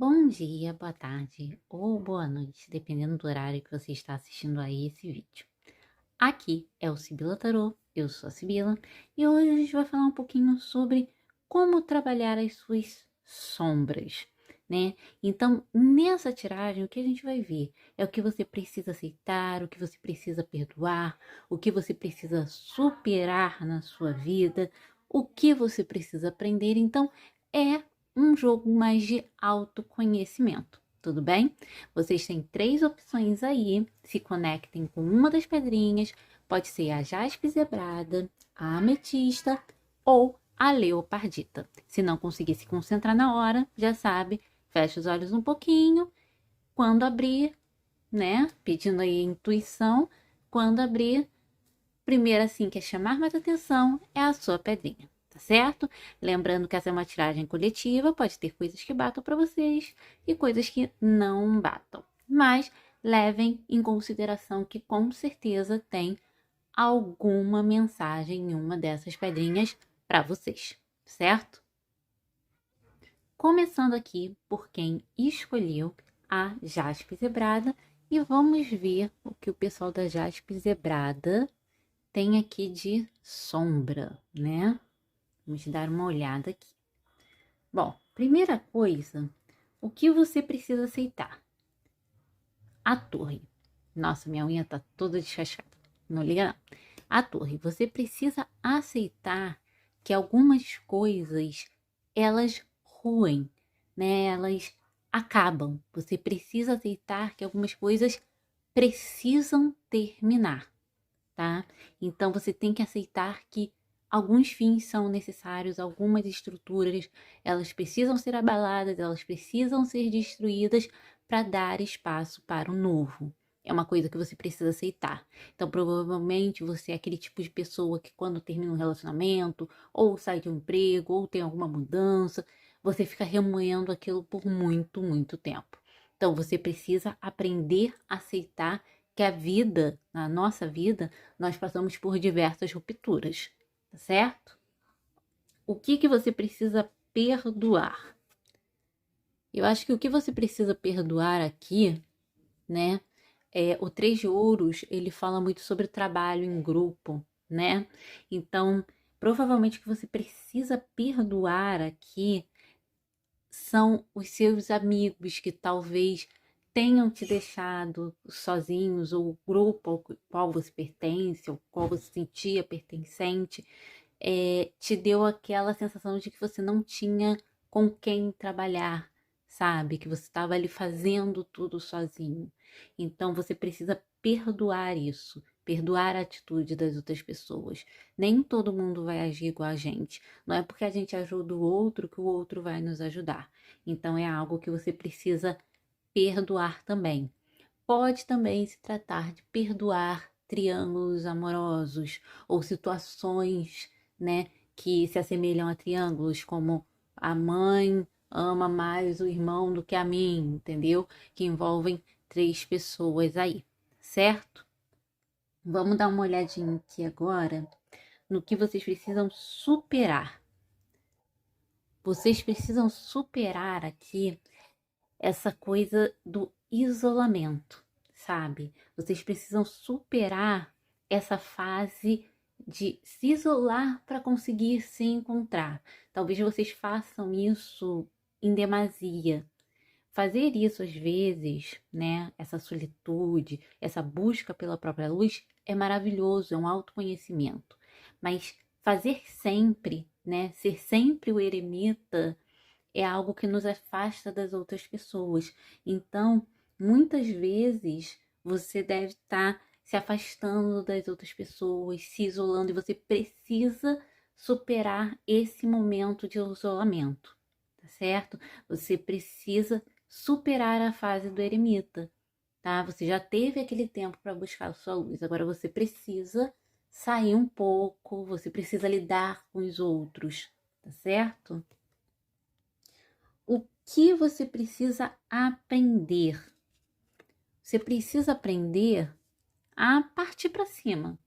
Bom dia, boa tarde ou boa noite, dependendo do horário que você está assistindo aí esse vídeo. Aqui é o Sibila Tarô, eu sou a Sibila e hoje a gente vai falar um pouquinho sobre como trabalhar as suas sombras, né? Então, nessa tiragem, o que a gente vai ver é o que você precisa aceitar, o que você precisa perdoar, o que você precisa superar na sua vida, o que você precisa aprender. Então, é um jogo mais de autoconhecimento. Tudo bem? Vocês têm 3 opções aí, se conectem com uma das pedrinhas, pode ser a jaspe zebrada, a ametista ou a leopardita. Se não conseguir se concentrar na hora, já sabe, fecha os olhos um pouquinho, quando abrir, né, pedindo aí a intuição, quando abrir, primeiro assim que é chamar mais atenção é a sua pedrinha. Tá certo? Lembrando que essa é uma tiragem coletiva, pode ter coisas que batam para vocês e coisas que não batam. Mas levem em consideração que com certeza tem alguma mensagem em uma dessas pedrinhas para vocês, certo? Começando aqui por quem escolheu a jaspe zebrada e vamos ver o que o pessoal da jaspe zebrada tem aqui de sombra, né? Vamos dar uma olhada aqui. Bom, primeira coisa, o que você precisa aceitar? A torre. Nossa, minha unha tá toda descascada. Não liga não. A torre, você precisa aceitar que algumas coisas, elas ruem, né? Elas acabam. Você precisa aceitar que algumas coisas precisam terminar, tá? Então você tem que aceitar que alguns fins são necessários, algumas estruturas, elas precisam ser abaladas, elas precisam ser destruídas para dar espaço para o novo. É uma coisa que você precisa aceitar. Então, provavelmente você é aquele tipo de pessoa que quando termina um relacionamento, ou sai de um emprego, ou tem alguma mudança, você fica remoendo aquilo por muito, muito tempo. Então, você precisa aprender a aceitar que a vida, na nossa vida, nós passamos por diversas rupturas, tá certo? O que você precisa perdoar? Eu acho que o que você precisa perdoar aqui, né, é o 3 de ouros, ele fala muito sobre trabalho em grupo, né? Então, provavelmente o que você precisa perdoar aqui são os seus amigos que talvez tenham te deixado sozinhos, ou o grupo ao qual você pertence, ao qual você se sentia pertencente, te deu aquela sensação de que você não tinha com quem trabalhar, sabe? Que você estava ali fazendo tudo sozinho. Então você precisa perdoar isso, perdoar a atitude das outras pessoas. Nem todo mundo vai agir igual a gente. Não é porque a gente ajuda o outro que o outro vai nos ajudar. Então é algo que você precisa perdoar também. Pode também se tratar de perdoar triângulos amorosos ou situações, né, que se assemelham a triângulos, como a mãe ama mais o irmão do que a mim, entendeu? Que envolvem 3 pessoas aí, certo? Vamos dar uma olhadinha aqui agora no que vocês precisam superar. Vocês precisam superar aqui essa coisa do isolamento, sabe? Vocês precisam superar essa fase de se isolar para conseguir se encontrar. Talvez vocês façam isso em demasia. Fazer isso às vezes, né? Essa solitude, essa busca pela própria luz é maravilhoso, é um autoconhecimento. Mas fazer sempre, né? Ser sempre o eremita é algo que nos afasta das outras pessoas. Então, muitas vezes você deve estar se afastando das outras pessoas, se isolando, e você precisa superar esse momento de isolamento, tá certo? Você precisa superar a fase do eremita, tá? Você já teve aquele tempo para buscar a sua luz, agora você precisa sair um pouco, você precisa lidar com os outros, tá certo? O que você precisa aprender? Você precisa aprender a partir para cima,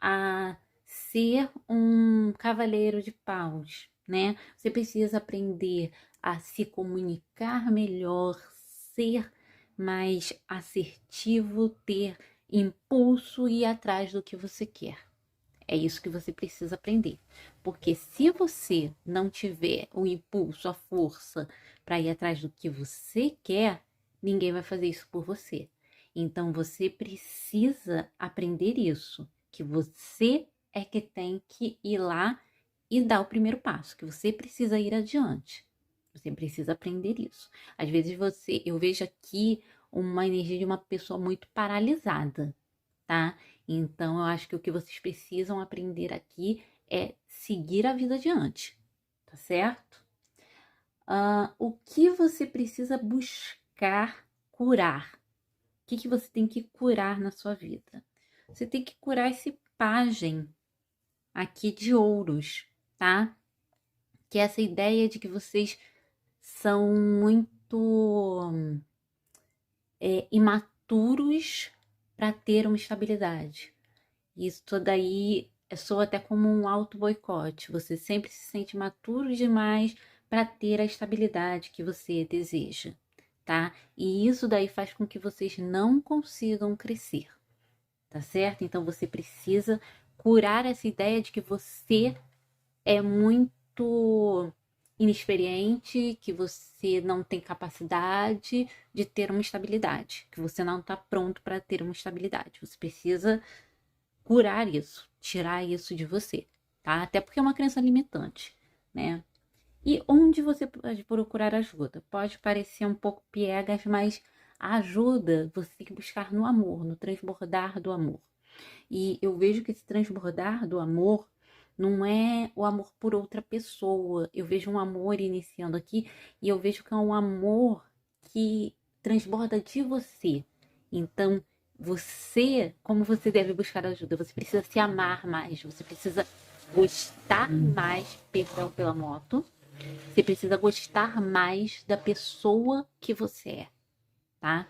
a ser um cavaleiro de paus, né? Você precisa aprender a se comunicar melhor, ser mais assertivo, ter impulso e ir atrás do que você quer. É isso que você precisa aprender. Porque se você não tiver o impulso, a força para ir atrás do que você quer, ninguém vai fazer isso por você. Então você precisa aprender isso, que você é que tem que ir lá e dar o primeiro passo, que você precisa ir adiante. Você precisa aprender isso. Às vezes eu vejo aqui uma energia de uma pessoa muito paralisada, tá? Então, eu acho que o que vocês precisam aprender aqui é seguir a vida adiante, tá certo? O que você precisa buscar curar? O que você tem que curar na sua vida? Você tem que curar esse pajem aqui de ouros, tá? Que é essa ideia de que vocês são muito imaturos para ter uma estabilidade. Isso daí soa até como um auto-boicote. Você sempre se sente maturo demais para ter a estabilidade que você deseja, tá? E isso daí faz com que vocês não consigam crescer, tá certo? Então você precisa curar essa ideia de que você é muito inexperiente, que você não tem capacidade de ter uma estabilidade, que você não está pronto para ter uma estabilidade. Você precisa curar isso, tirar isso de você, tá? Até porque é uma crença limitante, né? E onde você pode procurar ajuda? Pode parecer um pouco piegas, mas a ajuda você tem que buscar no amor, no transbordar do amor. E eu vejo que esse transbordar do amor não é o amor por outra pessoa. Eu vejo um amor iniciando aqui e eu vejo que é um amor que transborda de você. Então, como você deve buscar ajuda? Você precisa se amar mais, você precisa gostar mais, perdão pela moto, você precisa gostar mais da pessoa que você é, tá?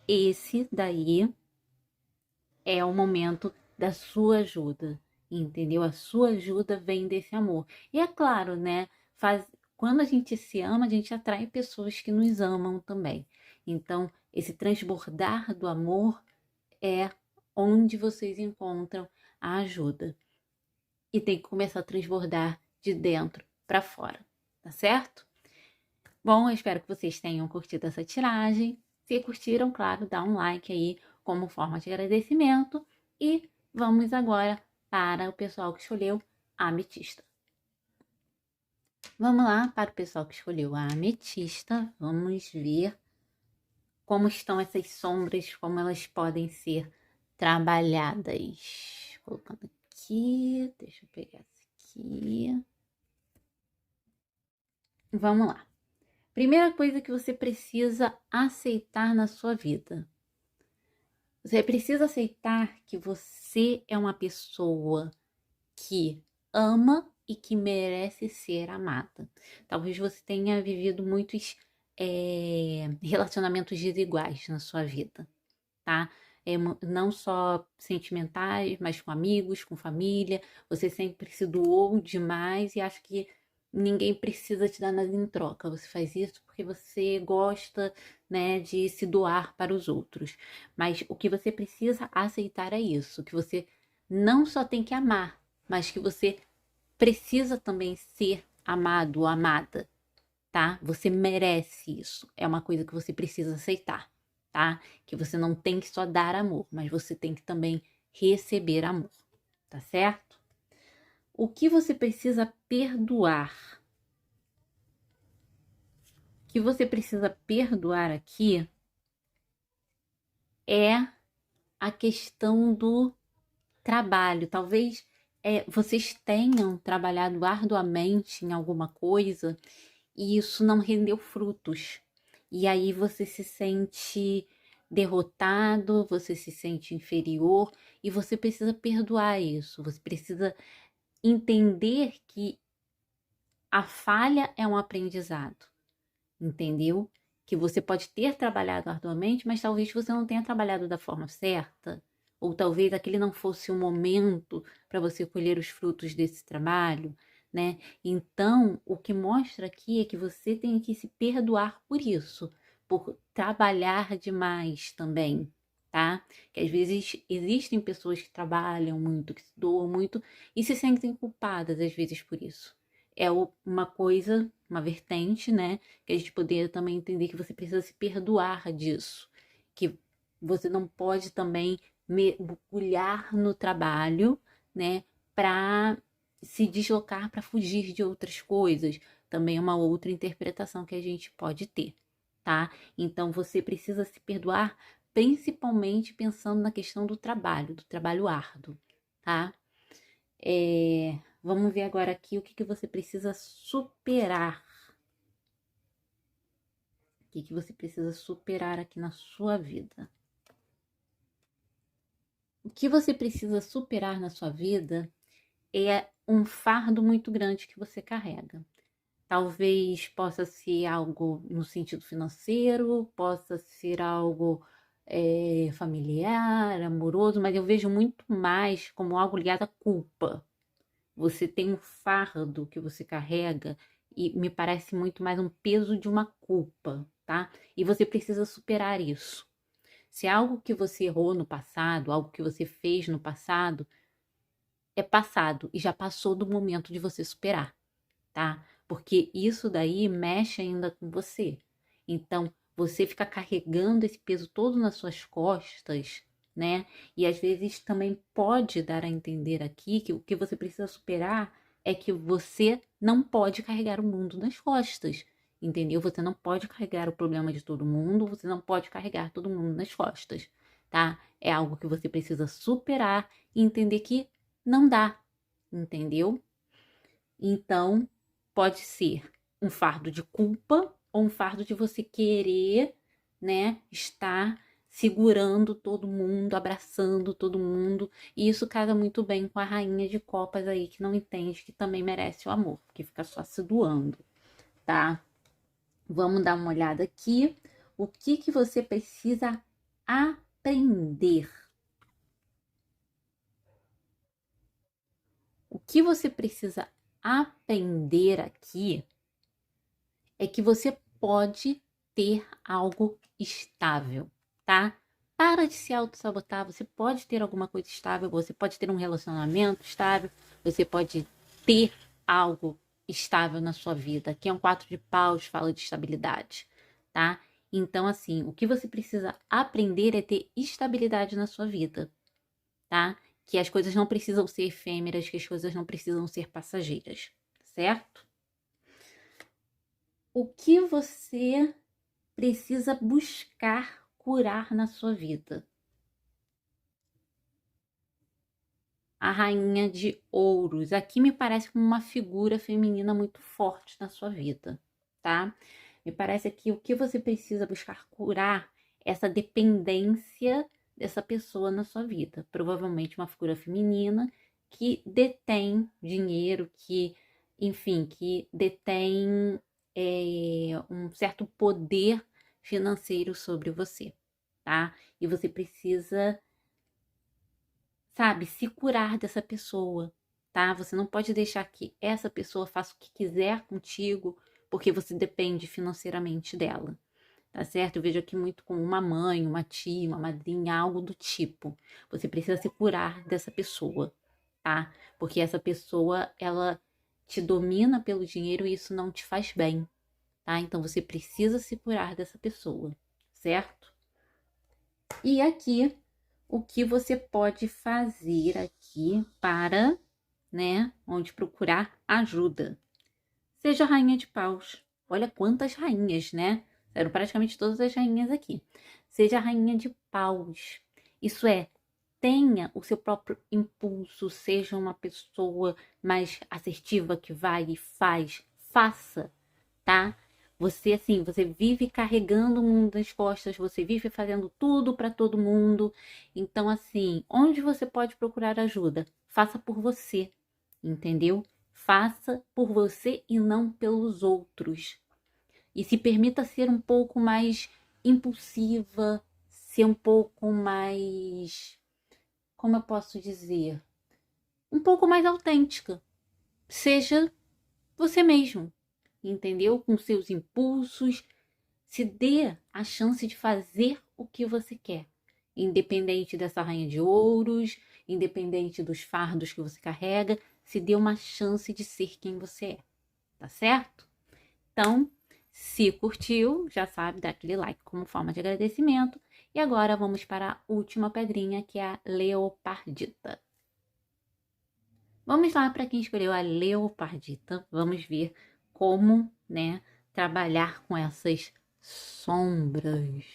Esse daí é o momento da sua ajuda, entendeu? A sua ajuda vem desse amor. E é claro, né? Quando a gente se ama, a gente atrai pessoas que nos amam também. Então, esse transbordar do amor é onde vocês encontram a ajuda. E tem que começar a transbordar de dentro para fora, tá certo? Bom, eu espero que vocês tenham curtido essa tiragem. Se curtiram, claro, dá um like aí como forma de agradecimento. E vamos agora para o pessoal que escolheu a ametista. Vamos lá para o pessoal que escolheu a ametista. Vamos ver como estão essas sombras, como elas podem ser trabalhadas. Colocando aqui, deixa eu pegar essa aqui. Vamos lá. Primeira coisa que você precisa aceitar na sua vida. Você precisa aceitar que você é uma pessoa que ama e que merece ser amada. Talvez você tenha vivido muitos relacionamentos desiguais na sua vida, tá? Não só sentimentais, mas com amigos, com família. Você sempre se doou demais e acha que ninguém precisa te dar nada em troca. Você faz isso porque você gosta, né, de se doar para os outros. Mas o que você precisa aceitar é isso, que você não só tem que amar, mas que você precisa também ser amado ou amada, tá? Você merece isso. É uma coisa que você precisa aceitar, tá? Que você não tem que só dar amor, mas você tem que também receber amor, tá certo? O que você precisa perdoar? O que você precisa perdoar aqui é a questão do trabalho. Talvez vocês tenham trabalhado arduamente em alguma coisa e isso não rendeu frutos. E aí você se sente derrotado, você se sente inferior e você precisa perdoar isso. Você precisa entender que a falha é um aprendizado, entendeu? Que você pode ter trabalhado arduamente, mas talvez você não tenha trabalhado da forma certa, ou talvez aquele não fosse o momento para você colher os frutos desse trabalho, né? Então, o que mostra aqui é que você tem que se perdoar por isso, por trabalhar demais também, tá? Que às vezes existem pessoas que trabalham muito, que se doam muito e se sentem culpadas às vezes por isso. É uma coisa, uma vertente, né? Que a gente poderia também entender que você precisa se perdoar disso, que você não pode também mergulhar no trabalho, né? Para se deslocar para fugir de outras coisas. Também é uma outra interpretação que a gente pode ter, tá? Então você precisa se perdoar, principalmente pensando na questão do trabalho árduo, tá? Vamos ver agora aqui o que você precisa superar. O que você precisa superar aqui na sua vida? O que você precisa superar na sua vida é um fardo muito grande que você carrega. Talvez possa ser algo no sentido financeiro, possa ser algo familiar, amoroso, mas eu vejo muito mais como algo ligado à culpa. Você tem um fardo que você carrega e me parece muito mais um peso de uma culpa, tá? E você precisa superar isso. Se é algo que você errou no passado, algo que você fez no passado, é passado e já passou do momento de você superar, tá? Porque isso daí mexe ainda com você. Então, você fica carregando esse peso todo nas suas costas, né? E às vezes também pode dar a entender aqui que o que você precisa superar é que você não pode carregar o mundo nas costas, entendeu? Você não pode carregar o problema de todo mundo, você não pode carregar todo mundo nas costas, tá? É algo que você precisa superar e entender que não dá, entendeu? Então, pode ser um fardo de culpa ou um fardo de você querer, né, estar segurando todo mundo, abraçando todo mundo. E isso casa muito bem com a rainha de copas aí que não entende que também merece o amor, que fica só se doando, tá? Vamos dar uma olhada aqui. O que você precisa aprender? O que você precisa aprender aqui é que você pode ter algo estável, tá? Para de se auto-sabotar, você pode ter alguma coisa estável, você pode ter um relacionamento estável, você pode ter algo estável na sua vida. Aqui é um 4 de paus, fala de estabilidade, tá? Então, assim, o que você precisa aprender é ter estabilidade na sua vida, tá? Que as coisas não precisam ser efêmeras, que as coisas não precisam ser passageiras, certo? O que você precisa buscar curar na sua vida? A rainha de ouros. Aqui me parece como uma figura feminina muito forte na sua vida, tá? Me parece que o que você precisa buscar curar é essa dependência dessa pessoa na sua vida. Provavelmente uma figura feminina que detém dinheiro, que, enfim, que detém um certo poder financeiro sobre você, tá? E você precisa, sabe, se curar dessa pessoa, tá? Você não pode deixar que essa pessoa faça o que quiser contigo, porque você depende financeiramente dela, tá certo? Eu vejo aqui muito como uma mãe, uma tia, uma madrinha, algo do tipo. Você precisa se curar dessa pessoa, tá? Porque essa pessoa, ela te domina pelo dinheiro e isso não te faz bem, tá? Então você precisa se curar dessa pessoa, certo? E aqui, o que você pode fazer aqui para, né, onde procurar ajuda. Seja a rainha de paus. Olha quantas rainhas, né? Eram praticamente todas as rainhas aqui. Seja a rainha de paus. Isso é, tenha o seu próprio impulso, seja uma pessoa mais assertiva que vai e faz, faça, tá? Você assim, você vive carregando o mundo nas costas, você vive fazendo tudo para todo mundo. Então assim, onde você pode procurar ajuda? Faça por você, entendeu? Faça por você e não pelos outros. E se permita ser um pouco mais impulsiva, ser um pouco mais, como eu posso dizer, um pouco mais autêntica. Seja você mesmo, entendeu? Com seus impulsos, se dê a chance de fazer o que você quer, independente dessa rainha de ouros, independente dos fardos que você carrega, se dê uma chance de ser quem você é, tá certo? Então, se curtiu, já sabe, dá aquele like como forma de agradecimento. E agora vamos para a última pedrinha, que é a leopardita. Vamos lá para quem escolheu a leopardita. Vamos ver como, né, trabalhar com essas sombras.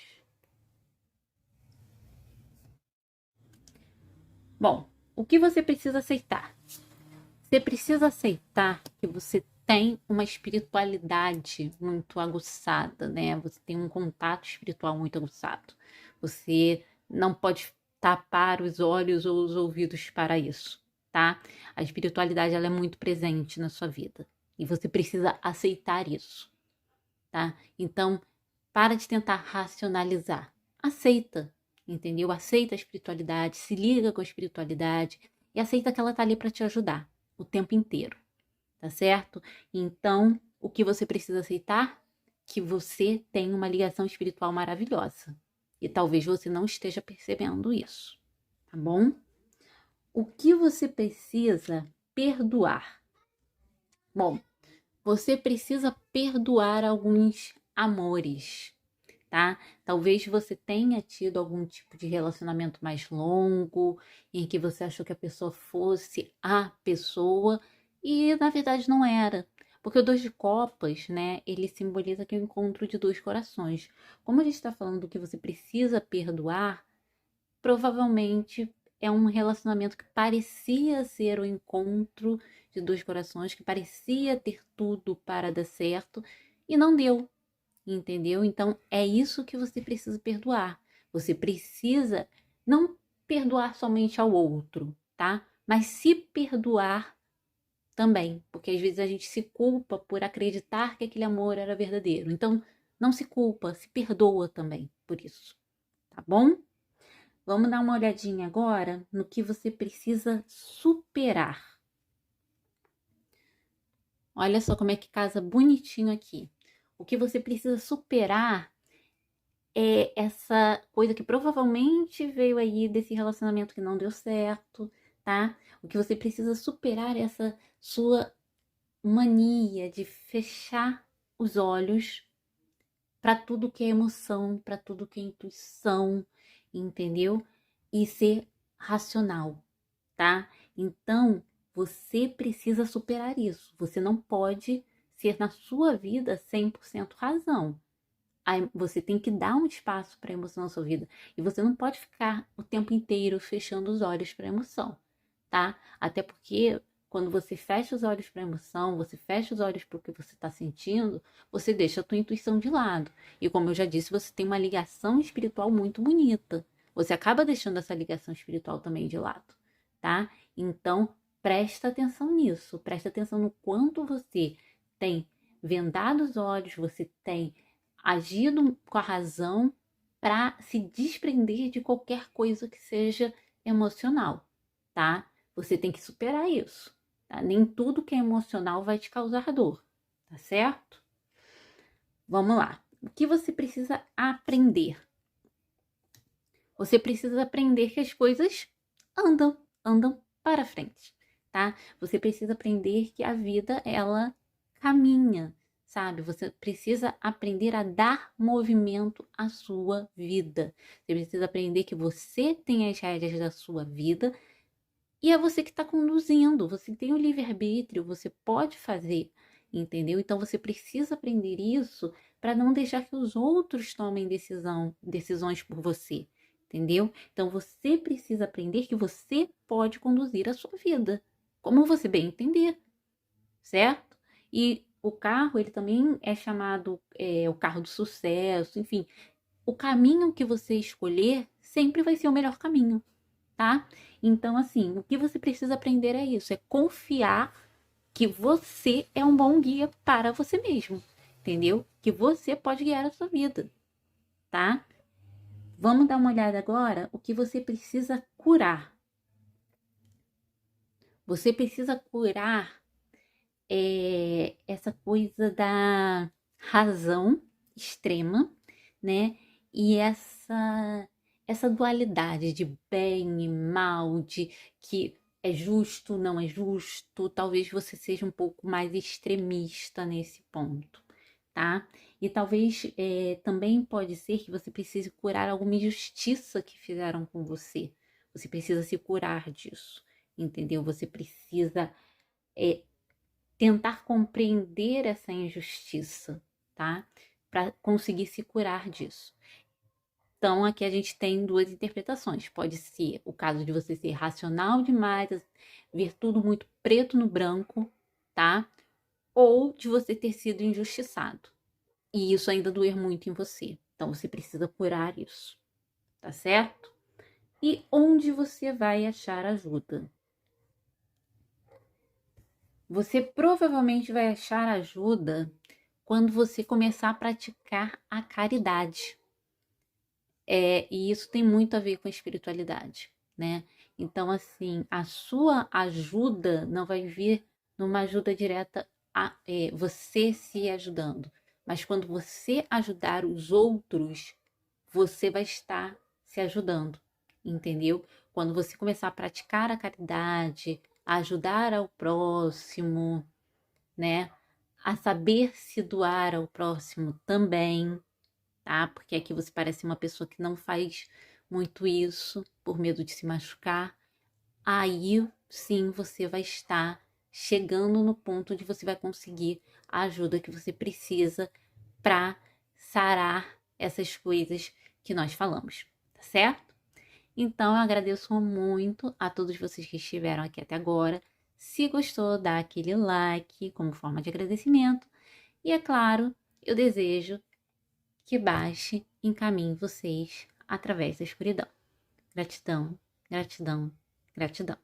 Bom, o que você precisa aceitar? Você precisa aceitar que você tem uma espiritualidade muito aguçada, né? Você tem um contato espiritual muito aguçado. Você não pode tapar os olhos ou os ouvidos para isso, tá? A espiritualidade ela é muito presente na sua vida e você precisa aceitar isso, tá? Então, para de tentar racionalizar. Aceita, entendeu? Aceita a espiritualidade, se liga com a espiritualidade e aceita que ela tá ali para te ajudar o tempo inteiro, tá certo? Então, o que você precisa aceitar? Que você tem uma ligação espiritual maravilhosa. E talvez você não esteja percebendo isso, tá bom? O que você precisa perdoar? Bom, você precisa perdoar alguns amores, tá? Talvez você tenha tido algum tipo de relacionamento mais longo, em que você achou que a pessoa fosse a pessoa e na verdade não era. Porque o dois de copas, né, ele simboliza que é o encontro de dois corações. Como a gente está falando do que você precisa perdoar, provavelmente é um relacionamento que parecia ser o encontro de dois corações, que parecia ter tudo para dar certo e não deu. Entendeu? Então é isso que você precisa perdoar. Você precisa não perdoar somente ao outro, tá? Mas se perdoar também, porque às vezes a gente se culpa por acreditar que aquele amor era verdadeiro. Então não se culpa, se perdoa também por isso, tá bom? Vamos dar uma olhadinha agora no que você precisa superar. Olha só como é que casa bonitinho aqui. O que você precisa superar é essa coisa que provavelmente veio aí desse relacionamento que não deu certo, tá? O que você precisa superar é essa sua mania de fechar os olhos para tudo que é emoção, para tudo que é intuição, entendeu? E ser racional, tá? Então, você precisa superar isso. Você não pode ser na sua vida 100% razão. Você tem que dar um espaço para a emoção na sua vida. E você não pode ficar o tempo inteiro fechando os olhos para a emoção, tá? Até porque quando você fecha os olhos para a emoção, você fecha os olhos para o que você está sentindo, você deixa a tua intuição de lado. E como eu já disse, você tem uma ligação espiritual muito bonita. Você acaba deixando essa ligação espiritual também de lado, tá? Então, presta atenção nisso. Presta atenção no quanto você tem vendado os olhos, você tem agido com a razão para se desprender de qualquer coisa que seja emocional, tá? Você tem que superar isso, tá? Nem tudo que é emocional vai te causar dor, tá certo? Vamos lá. O que você precisa aprender? Você precisa aprender que as coisas andam para frente, tá? Você precisa aprender que a vida, ela caminha, sabe? Você precisa aprender a dar movimento à sua vida. Você precisa aprender que você tem as rédeas da sua vida e é você que está conduzindo. Você tem o livre-arbítrio, você pode fazer, entendeu? Então você precisa aprender isso para não deixar que os outros tomem decisões por você, entendeu? Então você precisa aprender que você pode conduzir a sua vida, como você bem entender, certo? E o carro, ele também é chamado o carro do sucesso, enfim. O caminho que você escolher sempre vai ser o melhor caminho, tá? Então, assim, o que você precisa aprender é isso, é confiar que você é um bom guia para você mesmo, entendeu? Que você pode guiar a sua vida, tá? Vamos dar uma olhada agora o que você precisa curar. Você precisa curar essa coisa da razão extrema, né? E essa dualidade de bem e mal, de que é justo, não é justo, talvez você seja um pouco mais extremista nesse ponto, tá? E talvez também pode ser que você precise curar alguma injustiça que fizeram com você. Você precisa se curar disso, entendeu? Você precisa tentar compreender essa injustiça, tá? Para conseguir se curar disso. Então, aqui a gente tem duas interpretações. Pode ser o caso de você ser racional demais, ver tudo muito preto no branco, tá? Ou de você ter sido injustiçado. E isso ainda doer muito em você. Então, você precisa curar isso, tá certo? E onde você vai achar ajuda? Você provavelmente vai achar ajuda quando você começar a praticar a caridade. E isso tem muito a ver com a espiritualidade, né? Então, assim, a sua ajuda não vai vir numa ajuda direta a você se ajudando, mas quando você ajudar os outros, você vai estar se ajudando, entendeu? Quando você começar a praticar a caridade, a ajudar ao próximo, né? A saber se doar ao próximo também, tá? Porque aqui você parece uma pessoa que não faz muito isso por medo de se machucar. Aí sim você vai estar chegando no ponto onde você vai conseguir a ajuda que você precisa para sarar essas coisas que nós falamos, tá certo? Então eu agradeço muito a todos vocês que estiveram aqui até agora. Se gostou, dá aquele like como forma de agradecimento. E é claro, eu desejo que baixe e encaminhe vocês através da escuridão. Gratidão, gratidão, gratidão.